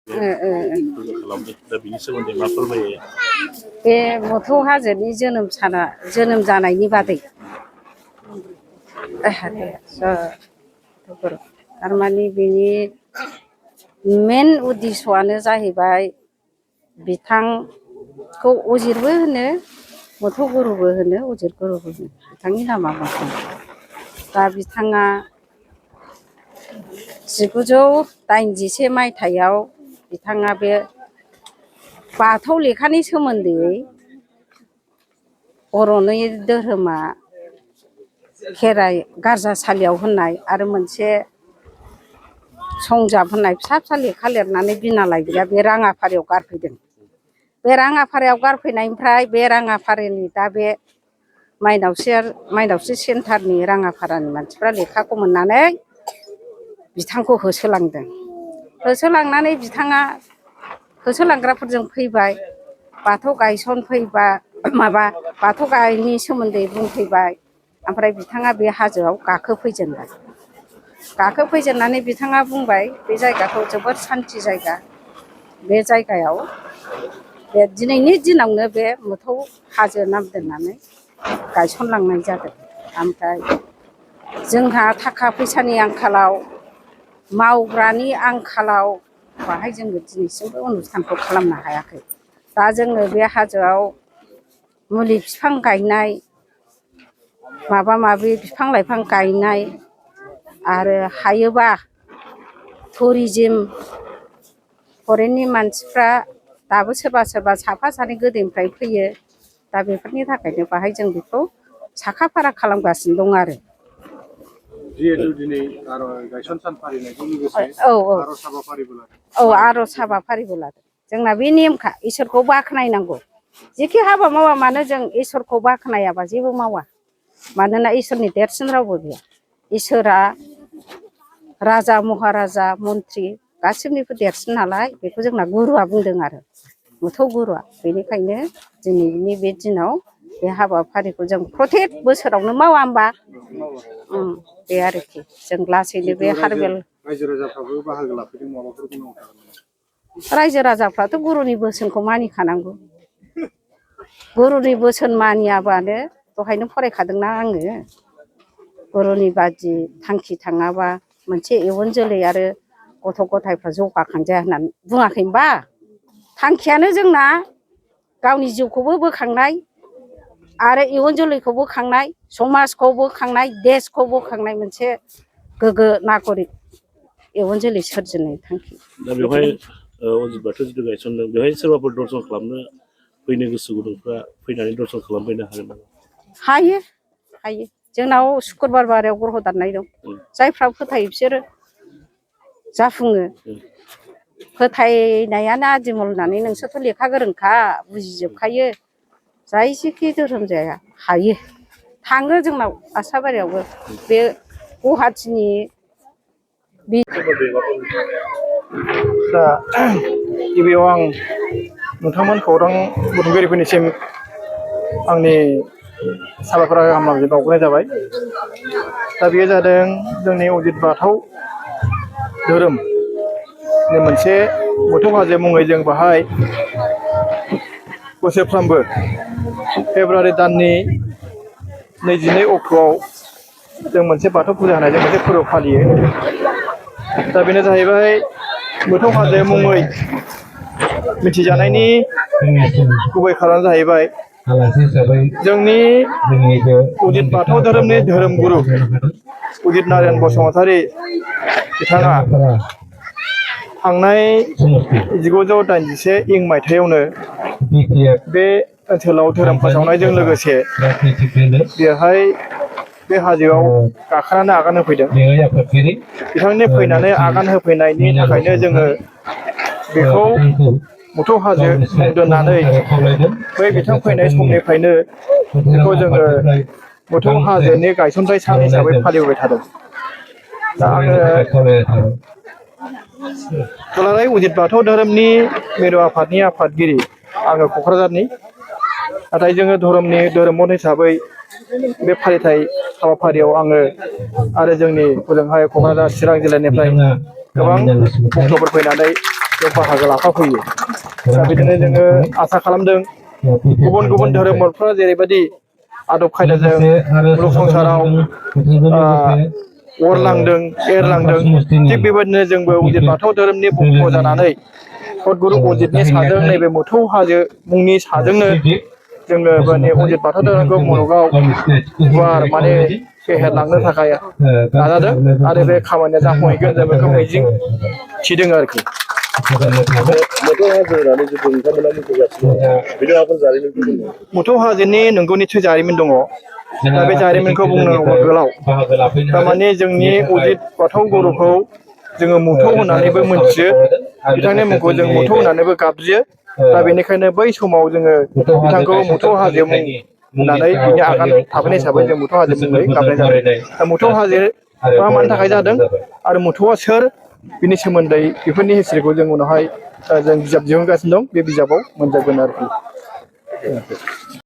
खालामदों दा बिनि सोमोन्दै मा फोरमायो? बे मोथौ हाजोनि जोनोम जानायनि बादै थारमाने बेनि मेन उद्देश्यआनो जाहैबाय बिथांखौ अजिरबो होनो मोथौ गुरुबो होनो अजिर गुरुबो होनो बिथांनि नामा मोथौ। दा बिथाङा 1981 मायथाइयाव बिथाङा बे बाथौ लेखानि सोमोन्दै बर'नि धोरोमा खेराइ गारजासालियाव होननाय आरो मोनसे संजाब होननाय फिसा फिसा लेखा लिरनानै बिना लायग्राया बे राङाफारियाव गारफैदों। बे राङाफारियाव गारफैनायनिफ्राय बे राङाफारिनि दा बे माइनावस्रि सेन्टारनि राङाफारानि मानसिफ्रा लेखाखौ मोननानै बिथांखौ होसोलांदों। होसोलांनानै बिथाङा होसोलांग्राफोरजों फैबाय बाथौ गायसनफैबा बाथौ गायनि सोमोन्दै बुंफैबाय। ओमफ्राय बिथाङा बे हाजोआव गाखोफैजेनबाय। गाखोफैजेननानै बिथाङा बुंबाय बे जायगाखौ जोबोद सान्थि जायगा। बे जायगायाव बे दिनैनि दिनावनो बे मोथौ हाजो नाम दोननानै गायसनलांनाय जादों। ओमफ्राय जोंहा थाखा फैसानि आंखालाव मावग्रानि आंखालाव बाहाय जोङो दिनैसिमबो अनुस्थानखौ खालामनो हायाखै। दा जोङो बे हाजोआव मुलि बिफां गायनाय माबा माबि बिफां लाइफां गायनाय आरो हायोबा टुरिजिम फरेननि मानसिफ्रा दाबो सोरबा सोरबा साफा सानै गोदोनिफ्राय फैयो। दा बेफोरनि थाखायनो बाहाय जों बेखौ साखा फारा खालामगासिनो दं आरो। जिहेतु दिनै गायसन सान फालिनायजों लोगोसे आर'ज हाबाफारिबो लादों। औ आर'ज हाबाफारिबो लादों। जोंना बे नेमखा इसोरखौ बाख्नायनांगौ। जेखि हाबा मावा मानो जों इसोरखौ बाख्नायाबा जेबो मावा। मानोना इसोरनि देरसिन रावबो गैया। इसोरा राजा महाराजा मन्त्रि गासिबनिबो देरसिन नालाय बेखौ जोंना गुरुआ बुंदों आरो मोथौ गुरुआ। बेनिखायनो दिनैनि बे दिनाव बे हाबाफारिखौ जों प्रतेक बोसोरावनो मावा होमबा? बे आरोखि जों लासैनो बे हारबेल रायजो राजाफ्राबो बाहागो लाफैदों माबाफोर बुंनांगौ? रायजो राजाफ्राथ' गुरुनि बोसोनखौ मानिखानांगौ। गुरुनि बोसोन मानियाबानो दहायनो फरायखादोंना आङो गुरुनि बादि थांखि थाङाबा मोनसे इयुन जोलै आरो गथ' गथायफ्रा जौगाखांजाया होननानै बुङाखै होनबा? थांखियानो जोंना गावनि जिउखौबो बोखांनाय आरो इयुन जोलैखौ बोखांनाय समाजखौ बोखांनाय देशखौ बोखांनाय मोनसे गोग्गो नागरिक इयुन जोलै सोरजिनाय थांखि। दा बेवहाय अजित बाथौ जिथु गायसनदों बेवहाय सोरबाफोर दर्शन खालामनो फैनो गोसो गुदुंफ्रा फैनानै दर्शन खालामफैनो हागोन नामा? हायो हायो। जोंनाव सुक्रुबार बारायाव ग्रह दाननाय दं। जायफ्रा फोथायो बिसोरो जाफुङो। फोथायनायानो आदिमल होननानै नोंसोरथ' लेखा गोरोंखा बुजिजोबखायो। जाय जेखि धोरोम जाया हायो। थाङो जोंनाव आसाबारियावबो बे गुवाहाटिनि दा गिबियाव आं नोंथांमोन खौरां बुथुमगिरिफोरनिसिम आंनि साबायखर हामलायनाय बावग्रोनाय जाबाय। दा बेयो जादों जोंनि अजित बाथौ धोरोमनि मोनसे मोथौ हाजो मुङै जों बाहाय बोसोरफ्रोमबो फेब्रुवारि दाननि 22 अक्ट'आव जों मोनसे बाथौ फुजा होनायजों मोनसे फोरबो फालियो। दा बेनो जाहैबाय मोथौ हाजो मुङै मिथिजानायनि गुबै खारना जाहैबाय जोंनि उदित बाथौ धोरोमनि धोरोम गुरु उदित नारायण बसुमतारी बिथाङा थांनाय 1981 मायथाइयावनो बे ओनसोलाव धोरोम फोसावनायजों लोगोसे बेवहाय बे हाजोआव गाखोनानै आगान होफैदों। बिथांनि फैनानै आगान होफैनायनि थाखायनो जोङो बेखौ मोथौ हाजो मुं दोननानै बै बिथां फैनाय समनिफ्रायनो बेखौ जोङो मोथौ हाजोनि गायसनथाय सान हिसाबै फालिबोबाय थादों। दा आङो दुलाराय उजित बाथौ धोरोमनि मिरु आफादनि आफादगिरि आङो क'क्राझारनि। नाथाय जोङो धोरोम बन्ध हिसाबै बे फालिथाय हाबाफारियाव आङो आरो जोंनि हजोंहाय क'क्राझार चिरां जिल्लानिफ्राय गोबां भक्तफोर फैनानै बेयाव बाहागो लाफाफैयो दा बिदिनो जोङो आसा खालामदों गुबुन गुबुन धोरोमफ्रा जेरैबायदि आदब खायदाजों मुलुग संसाराव अरलांदों एरलांदों थिग बेबायदिनो जोंबो अजित बाथौ धोरोमनि भक्त जानानै सदगुरु अजितनि साजों नैबे मोथौ हाजो मुंनि साजोंनो जोङो माने अजित बाथौ धोरोमखौ मुलुगाव गुवार माने फेहेरलांनो थाखाय नाजादों आरो बे खामानिया जाफुंहैगोन जों बेखौ मिजिं थिदों आरोखि। मोथौ हाजोनि नंगौ निस्सय जारिमिन दङ दा बे जारिमिनखौ बुंनांगौबा गोलाव थारमाने जोंनि अजित बाथौ गुरुखौ जोङो मोथौ होननानैबो मोनथियो बिथांनि मुंखौ जों मोथौ होननानैबो गाबज्रियो दा बेनिखायनो बै समाव जोङो बिथांखौ मोथौ हाजो मुं होननानै बिनि आगान थाबोनाय हिसाबै जों मोथौ हाजो मुङै गाबनाय जादों। दा मोथौ हाजोआ मानि थाखाय जादों आरो मोथौआ सोर बिनि सोमोन्दै बेफोरनि हिस्ट्रिखौ जों उनावहाय जों बिजाब दिहुनगासिनो दं बे बिजाबाव मोनजोबगोन आरोखि।